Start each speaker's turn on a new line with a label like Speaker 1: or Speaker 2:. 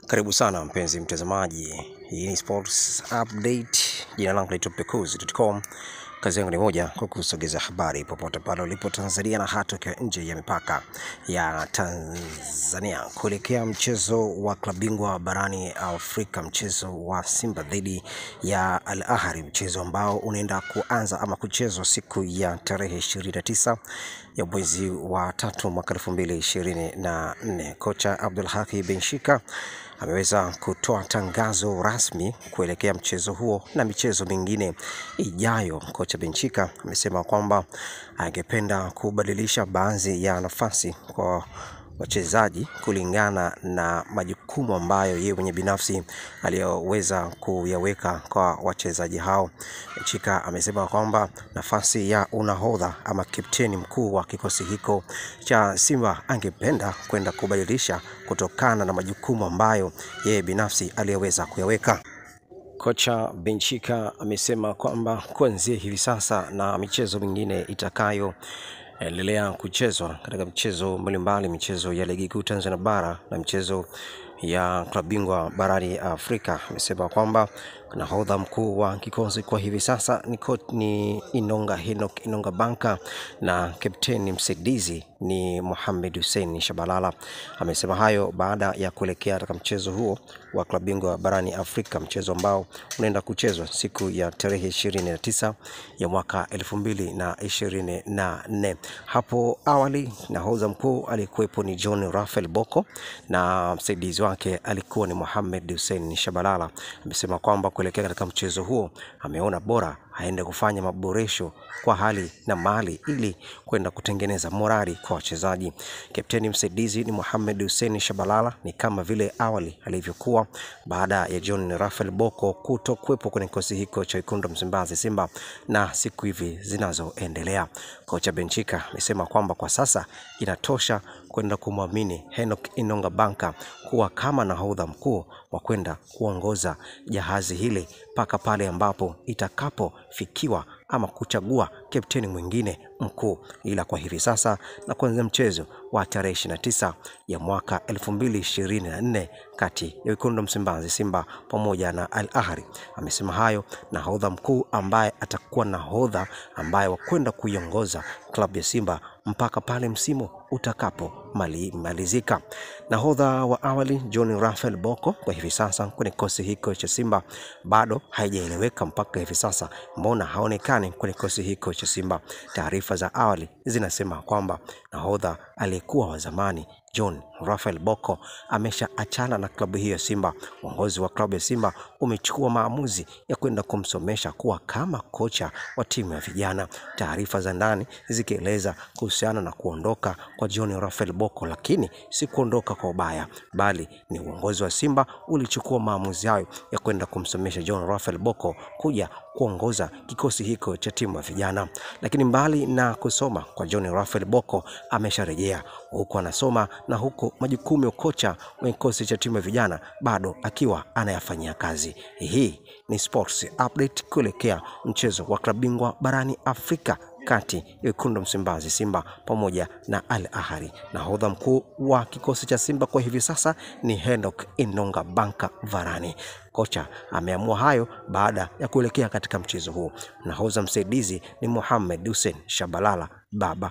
Speaker 1: Karibu sana mpenzi mtazamaji. Hii ni Sports Update. Jina langu ni Topekuzi.com. Kazi yangu ni moja, kukusogeza habari popote pale ulipo Tanzania na hata kwa nje ya mipaka ya Tanzania. Kuelekea mchezo wa klabu bingwa barani Afrika, mchezo wa Simba dhidi ya Al Ahly, mchezo ambao unaenda kuanza ama kuchezwa siku ya tarehe 29 ya mwezi wa 3 mwaka 2024. Kocha Abdelhaki Benshika ameweza kutoa tangazo rasmi kuelekea mchezo huo na michezo mingine ijayo. Kocha Benshika amesema kwamba angependa kubadilisha baadhi ya nafasi kwa wachezaji kulingana na majukumu ambayo yeye mwenye binafsi aliyoweza kuyaweka kwa wachezaji hao. Benshika amesema kwamba nafasi ya unahodha ama kapteni mkuu wa kikosi hiko cha Simba angependa kwenda kubadilisha kutokana na majukumu ambayo yeye binafsi aliyoweza kuyaweka. Kocha Benshika amesema kwamba kuanzia hivi sasa na michezo mingine itakayoendelea kuchezwa katika michezo mbalimbali, michezo ya ligi kuu Tanzania bara na michezo ya klabu bingwa barani Afrika, amesema kwamba nahodha mkuu wa kikosi kwa hivi sasa ni Inonga Banka na kapteni msaidizi ni Mohamed Hussein Shabalala. Amesema hayo baada ya kuelekea katika mchezo huo wa klabu bingwa barani Afrika, mchezo ambao unaenda kuchezwa siku ya tarehe 29 ya mwaka 2024. Hapo awali nahodha mkuu alikuwepo ni John Raphael Bocco na msaidizi wake alikuwa ni Mohamed Hussein Shabalala. Amesema kwamba kuelekea katika mchezo huo ameona bora aende kufanya maboresho kwa hali na mali ili kwenda kutengeneza morali kwa wachezaji. Kapteni msaidizi ni Mohamed Hussein Shabalala ni kama vile awali alivyokuwa baada ya John Raphael Bocco kutokuwepo kwenye kikosi hiko cha Wekundu Msimbazi Simba na siku hivi zinazoendelea. Kocha Benshika amesema kwamba kwa sasa inatosha kwenda kumwamini Inonga Banka kuwa kama nahodha mkuu wa kwenda kuongoza jahazi hili paka pale ambapo itakapofikiwa ama kuchagua kapteni mwingine mkuu. Ila kwa hivi sasa na kuanza mchezo wa tarehe 29 ya mwaka 2024 kati ya Wekundu Msimbazi Simba pamoja na Al Ahly, amesema hayo nahodha mkuu ambaye atakuwa nahodha ambaye wakwenda kuiongoza klabu ya Simba mpaka pale msimu utakapo malizika. Nahodha wa awali John Raphael Bocco kwa hivi sasa kwenye kikosi hiko cha Simba bado haijaeleweka mpaka hivi sasa mbona haonekani kwenye kikosi hiko cha Simba. Taarifa za awali zinasema kwamba nahodha aliyekuwa wa zamani John Raphael Bocco ameshaachana na klabu hiyo Simba. Uongozi wa klabu ya Simba umechukua maamuzi ya kwenda kumsomesha kuwa kama kocha wa timu ya vijana. Taarifa za ndani zikieleza kuhusiana na kuondoka kwa John Raphael Bocco, lakini si kuondoka kwa ubaya, bali ni uongozi wa Simba ulichukua maamuzi hayo ya kwenda kumsomesha John Raphael Bocco kuja kuongoza kikosi hiko cha timu ya vijana. Lakini mbali na kusoma kwa John Raphael Bocco, amesharejea huko anasoma na huko majukumu ya kocha wa kikosi cha timu ya vijana bado akiwa anayafanyia kazi. Hii ni Sports Update kuelekea mchezo wa klabu bingwa barani Afrika kati ya Wekundu Msimbazi Simba pamoja na Al Ahly. Nahodha mkuu wa kikosi cha Simba kwa hivi sasa ni Inonga Banka Varane. Kocha ameamua hayo baada ya kuelekea katika mchezo huo. Nahodha msaidizi ni Mohamed Hussein Shabalala Baba